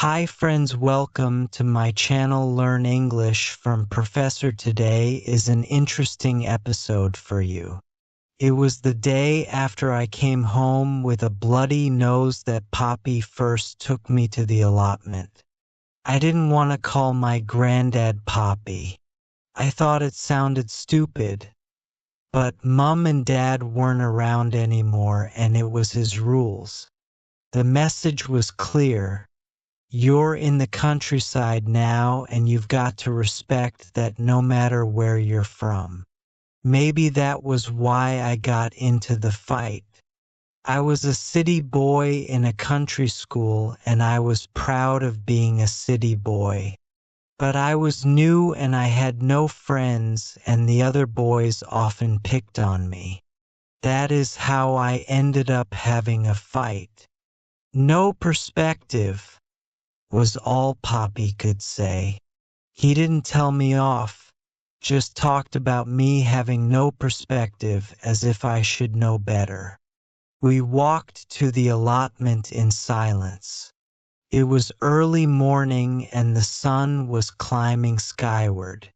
Hi friends, welcome to my channel Learn English from Professor. Today is an interesting episode for you. It was the day after I came home with a bloody nose that Poppy first took me to the allotment. I didn't want to call my granddad Poppy. I thought it sounded stupid. But Mum and Dad weren't around anymore and it was his rules. The message was clear. You're in the countryside now and you've got to respect that no matter where you're from. Maybe that was why I got into the fight. I was a city boy in a country school and I was proud of being a city boy. But I was new and I had no friends and the other boys often picked on me. That is how I ended up having a fight. No perspective was all Poppy could say. He didn't tell me off, just talked about me having no perspective as if I should know better. We walked to the allotment in silence. It was early morning and the sun was climbing skyward.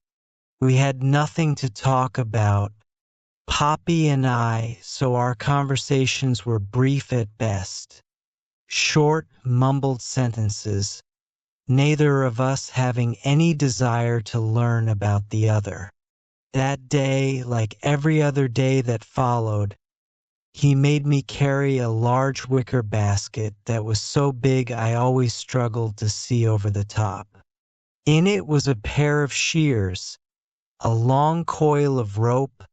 We had nothing to talk about, Poppy and I, so our conversations were brief at best. Short, mumbled sentences, neither of us having any desire to learn about the other. That day, like every other day that followed, he made me carry a large wicker basket that was so big I always struggled to see over the top. In it was a pair of shears, a long coil of rope,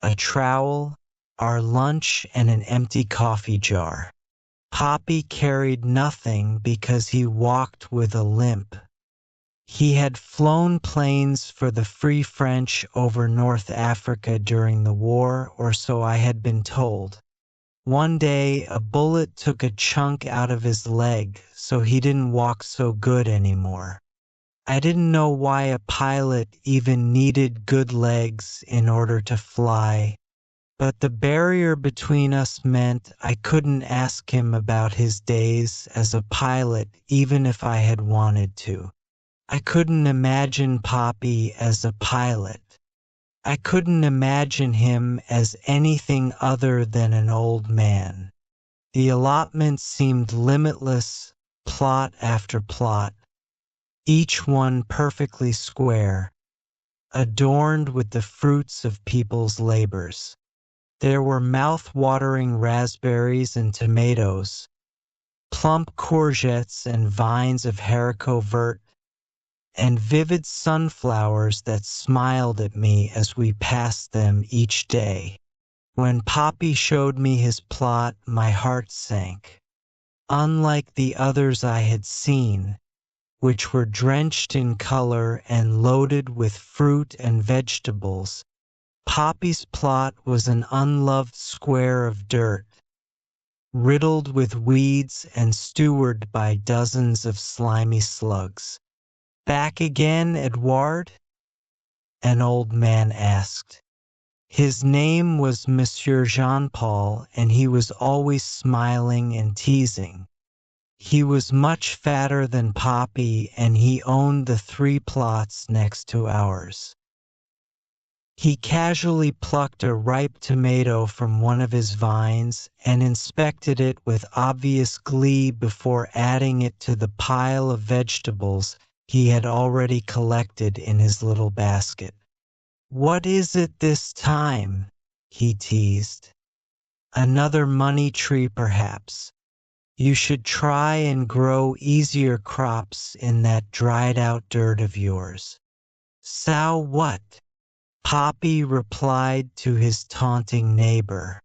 a trowel, our lunch, and an empty coffee jar. Poppy carried nothing because he walked with a limp. He had flown planes for the Free French over North Africa during the war, or so I had been told. One day, a bullet took a chunk out of his leg, so he didn't walk so good anymore. I didn't know why a pilot even needed good legs in order to fly. But the barrier between us meant I couldn't ask him about his days as a pilot even if I had wanted to. I couldn't imagine Poppy as a pilot. I couldn't imagine him as anything other than an old man. The allotment seemed limitless, plot after plot, each one perfectly square, adorned with the fruits of people's labors. There were mouth-watering raspberries and tomatoes, plump courgettes and vines of haricot vert, and vivid sunflowers that smiled at me as we passed them each day. When Poppy showed me his plot, my heart sank. Unlike the others I had seen, which were drenched in color and loaded with fruit and vegetables, Poppy's plot was an unloved square of dirt, riddled with weeds and stewarded by dozens of slimy slugs. "Back again, Edouard?" an old man asked. His name was Monsieur Jean-Paul, and he was always smiling and teasing. He was much fatter than Poppy, and he owned the 3 plots next to ours. He casually plucked a ripe tomato from one of his vines and inspected it with obvious glee before adding it to the pile of vegetables he had already collected in his little basket. "What is it this time?" he teased. "Another money tree, perhaps. You should try and grow easier crops in that dried-out dirt of yours." "So what?" Poppy replied to his taunting neighbor.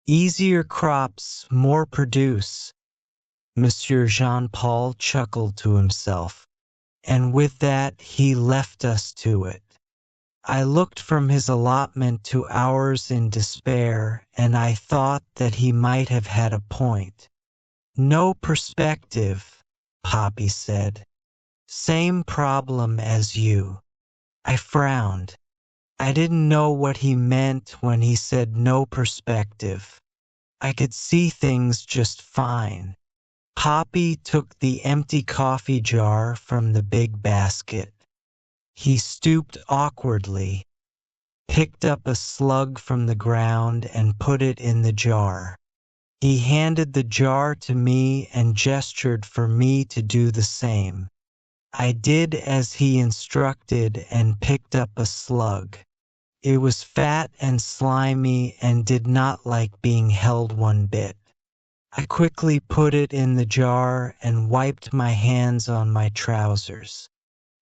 "Easier crops, more produce." Monsieur Jean-Paul chuckled to himself, and with that he left us to it. I looked from his allotment to ours in despair, and I thought that he might have had a point. "No perspective," Poppy said. "Same problem as you." I frowned. I didn't know what he meant when he said no perspective. I could see things just fine. Poppy took the empty coffee jar from the big basket. He stooped awkwardly, picked up a slug from the ground and put it in the jar. He handed the jar to me and gestured for me to do the same. I did as he instructed and picked up a slug. It was fat and slimy and did not like being held one bit. I quickly put it in the jar and wiped my hands on my trousers.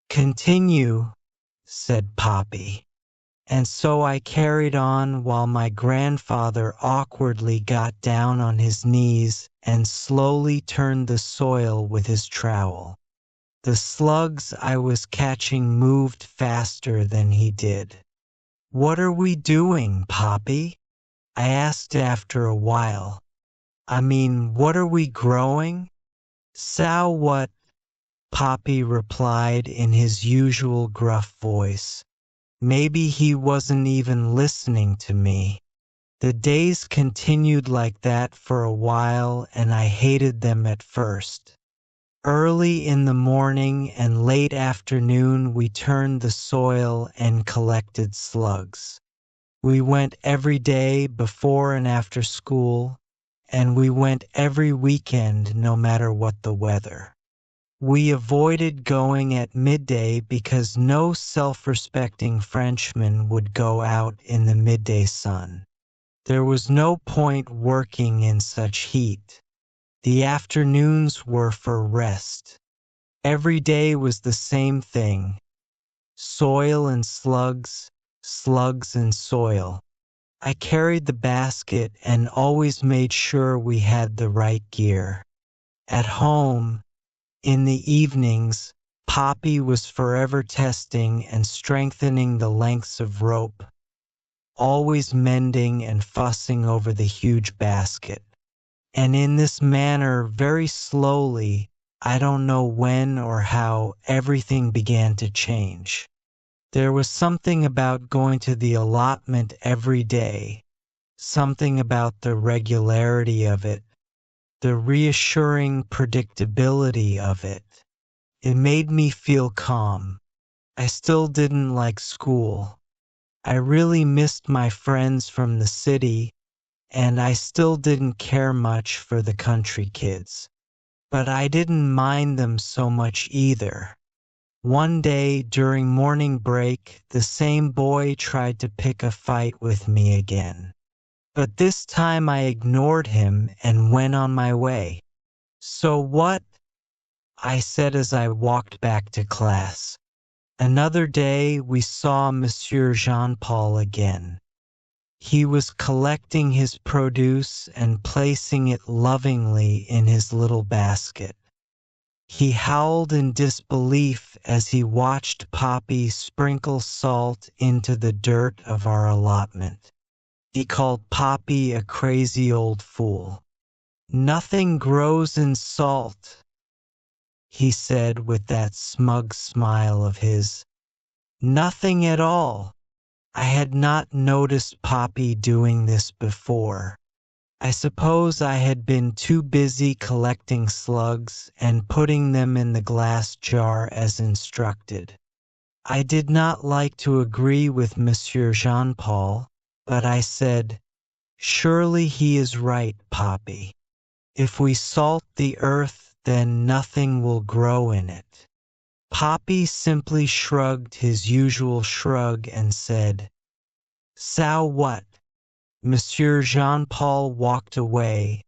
"Continue," said Poppy. And so I carried on while my grandfather awkwardly got down on his knees and slowly turned the soil with his trowel. The slugs I was catching moved faster than he did. "What are we doing, Poppy?" I asked after a while. What are we growing?" "So what?" Poppy replied in his usual gruff voice. Maybe he wasn't even listening to me. The days continued like that for a while and I hated them at first. Early in the morning and late afternoon we turned the soil and collected slugs. We went every day before and after school, and we went every weekend no matter what the weather. We avoided going at midday because no self-respecting Frenchman would go out in the midday sun. There was no point working in such heat. The afternoons were for rest. Every day was the same thing. Soil and slugs, slugs and soil. I carried the basket and always made sure we had the right gear. At home, in the evenings, Poppy was forever testing and strengthening the lengths of rope, always mending and fussing over the huge basket. And in this manner, very slowly, I don't know when or how, everything began to change. There was something about going to the allotment every day, something about the regularity of it, the reassuring predictability of it. It made me feel calm. I still didn't like school. I really missed my friends from the city, and I still didn't care much for the country kids. But I didn't mind them so much either. One day during morning break, the same boy tried to pick a fight with me again. But this time I ignored him and went on my way. "So what?" I said as I walked back to class. Another day we saw Monsieur Jean-Paul again. He was collecting his produce and placing it lovingly in his little basket. He howled in disbelief as he watched Poppy sprinkle salt into the dirt of our allotment. He called Poppy a crazy old fool. "Nothing grows in salt," he said with that smug smile of his. "Nothing at all." I had not noticed Poppy doing this before. I suppose I had been too busy collecting slugs and putting them in the glass jar as instructed. I did not like to agree with Monsieur Jean-Paul, but I said, "Surely he is right, Poppy. If we salt the earth, then nothing will grow in it." Poppy simply shrugged his usual shrug and said, "So what?" Monsieur Jean-Paul walked away,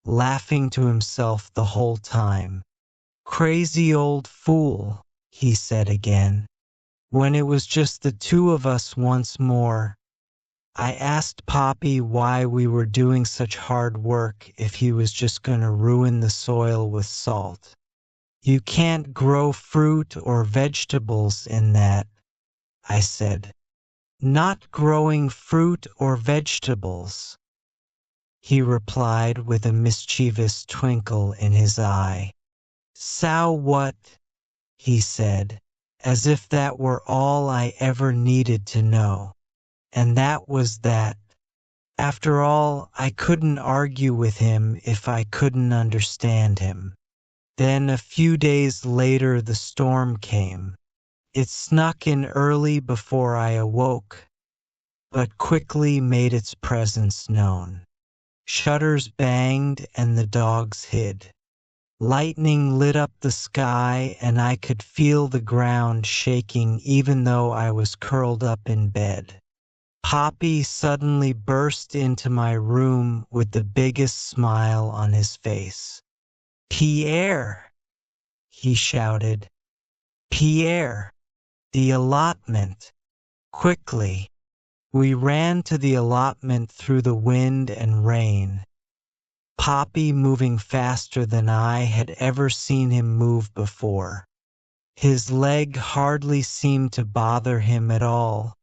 laughing to himself the whole time. "Crazy old fool," he said again. When it was just the two of us once more, I asked Poppy why we were doing such hard work if he was just going to ruin the soil with salt. "You can't grow fruit or vegetables in that," I said. "Not growing fruit or vegetables," he replied with a mischievous twinkle in his eye. "So what?" he said, as if that were all I ever needed to know. And that was that. After all, I couldn't argue with him if I couldn't understand him. Then a few days later the storm came. It snuck in early before I awoke, but quickly made its presence known. Shutters banged and the dogs hid. Lightning lit up the sky and I could feel the ground shaking even though I was curled up in bed. Poppy suddenly burst into my room with the biggest smile on his face. "Pierre!" he shouted. "Pierre! The allotment! Quickly!" We ran to the allotment through the wind and rain. Poppy moving faster than I had ever seen him move before. His leg hardly seemed to bother him at all,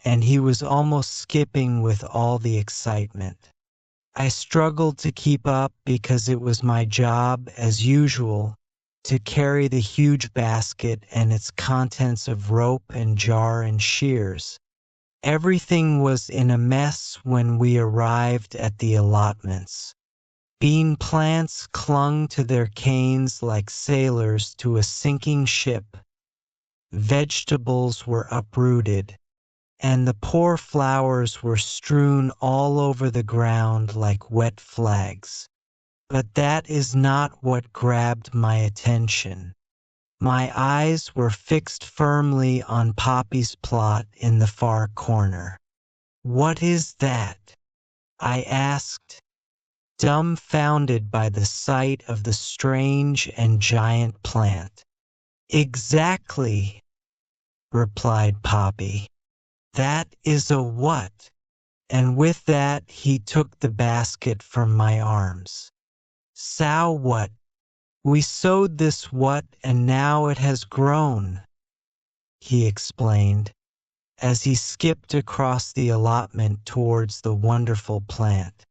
and he was almost skipping with all the excitement. I struggled to keep up because it was my job, as usual, to carry the huge basket and its contents of rope and jar and shears. Everything was in a mess when we arrived at the allotments. Bean plants clung to their canes like sailors to a sinking ship. Vegetables were uprooted, and the poor flowers were strewn all over the ground like wet flags. But that is not what grabbed my attention. My eyes were fixed firmly on Poppy's plot in the far corner. "What is that?" I asked, dumbfounded by the sight of the strange and giant plant. "Exactly," replied Poppy. "That is a what?" And with that he took the basket from my arms. "So what? We sowed this what and now it has grown," he explained, as he skipped across the allotment towards the wonderful plant.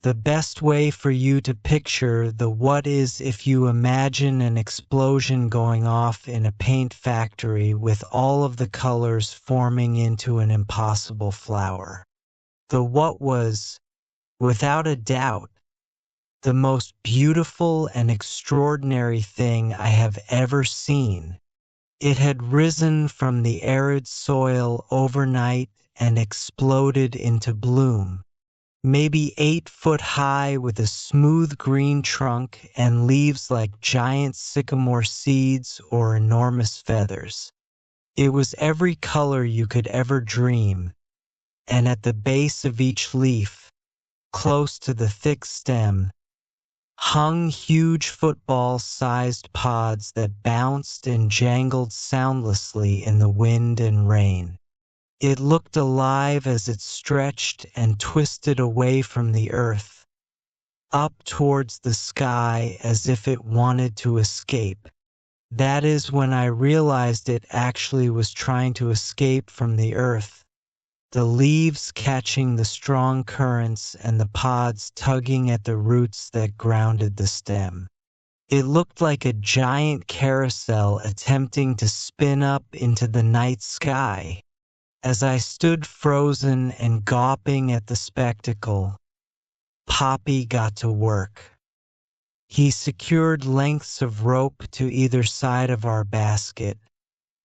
The best way for you to picture the what is if you imagine an explosion going off in a paint factory with all of the colors forming into an impossible flower. The what was, without a doubt, the most beautiful and extraordinary thing I have ever seen. It had risen from the arid soil overnight and exploded into bloom. Maybe 8 foot high with a smooth green trunk and leaves like giant sycamore seeds or enormous feathers. It was every color you could ever dream, and at the base of each leaf, close to the thick stem, hung huge football-sized pods that bounced and jangled soundlessly in the wind and rain. It looked alive as it stretched and twisted away from the earth, up towards the sky as if it wanted to escape. That is when I realized it actually was trying to escape from the earth, the leaves catching the strong currents and the pods tugging at the roots that grounded the stem. It looked like a giant carousel attempting to spin up into the night sky. As I stood frozen and gawping at the spectacle, Poppy got to work. He secured lengths of rope to either side of our basket,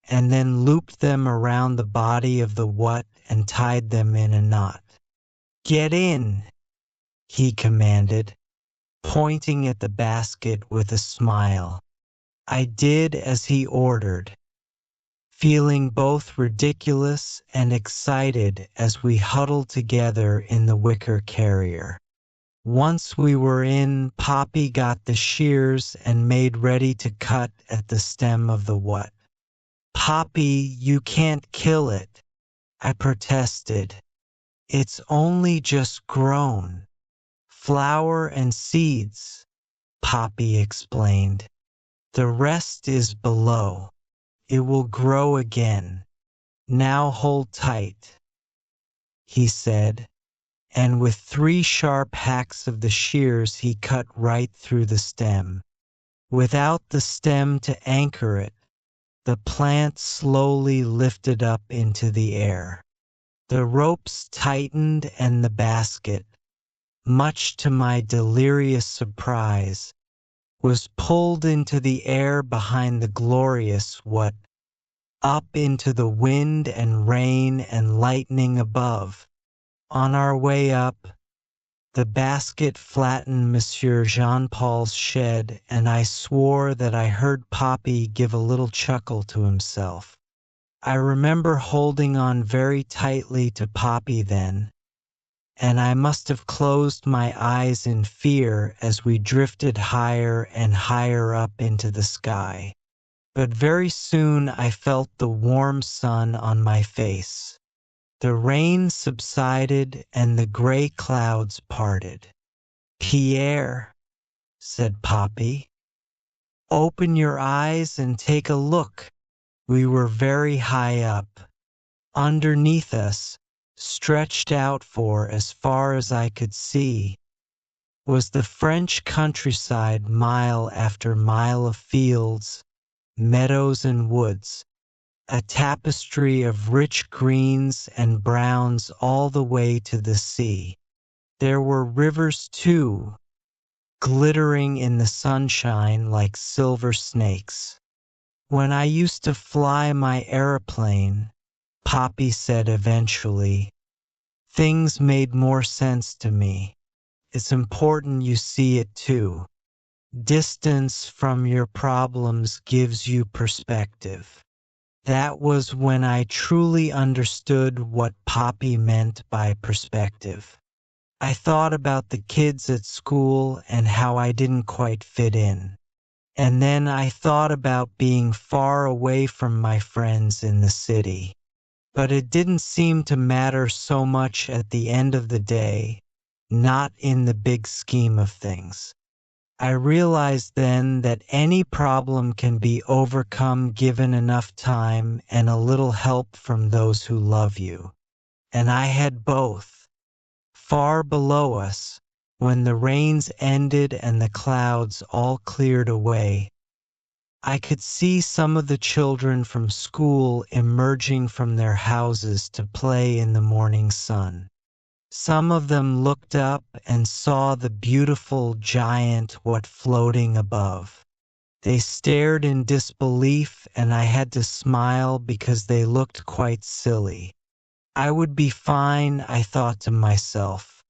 and then looped them around the body of the what and tied them in a knot. "Get in," he commanded, pointing at the basket with a smile. I did as he ordered, feeling both ridiculous and excited as we huddled together in the wicker carrier. Once we were in, Poppy got the shears and made ready to cut at the stem of the what. "Poppy, you can't kill it," I protested. "It's only just grown. Flower and seeds," Poppy explained. "The rest is below. It will grow again. Now hold tight," he said, and with 3 sharp hacks of the shears he cut right through the stem. Without the stem to anchor it, the plant slowly lifted up into the air. The ropes tightened and the basket, much to my delirious surprise, was pulled into the air behind the glorious what, up into the wind and rain and lightning above. On our way up, the basket flattened Monsieur Jean-Paul's shed, and I swore that I heard Poppy give a little chuckle to himself. I remember holding on very tightly to Poppy then, and I must have closed my eyes in fear as we drifted higher and higher up into the sky. But very soon I felt the warm sun on my face. The rain subsided and the gray clouds parted. "Pierre," said Poppy, "open your eyes and take a look." We were very high up. Underneath us, stretched out for as far as I could see, was the French countryside, mile after mile of fields, meadows and woods, a tapestry of rich greens and browns all the way to the sea. There were rivers too, glittering in the sunshine like silver snakes. "When I used to fly my aeroplane," Poppy said eventually, "things made more sense to me. It's important you see it too. Distance from your problems gives you perspective." That was when I truly understood what Poppy meant by perspective. I thought about the kids at school and how I didn't quite fit in. And then I thought about being far away from my friends in the city. But it didn't seem to matter so much at the end of the day, not in the big scheme of things. I realized then that any problem can be overcome given enough time and a little help from those who love you. And I had both. Far below us, when the rains ended and the clouds all cleared away, I could see some of the children from school emerging from their houses to play in the morning sun. Some of them looked up and saw the beautiful giant what floating above. They stared in disbelief, and I had to smile because they looked quite silly. I would be fine, I thought to myself.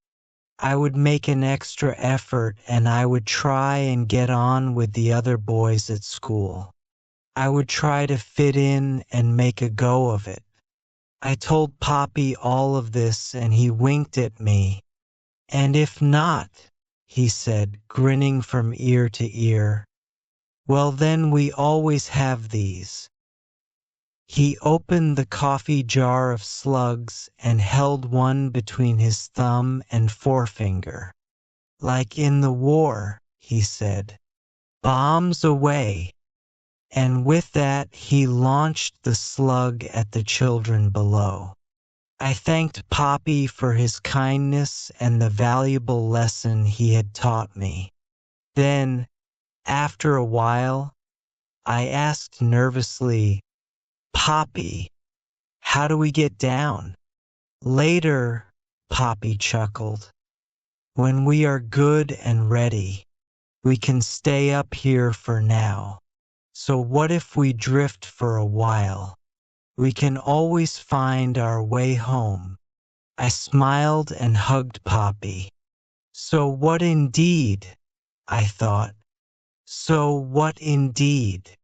I would make an extra effort and I would try and get on with the other boys at school. I would try to fit in and make a go of it. I told Poppy all of this and he winked at me. "And if not," he said, grinning from ear to ear, "well then we always have these." He opened the coffee jar of slugs and held one between his thumb and forefinger. "Like in the war," he said. "Bombs away." And with that he launched the slug at the children below. I thanked Poppy for his kindness and the valuable lesson he had taught me. Then, after a while, I asked nervously, "Poppy, how do we get down?" "Later," Poppy chuckled. "When we are good and ready, we can stay up here for now. So what if we drift for a while? We can always find our way home." I smiled and hugged Poppy. So what indeed? I thought. So what indeed?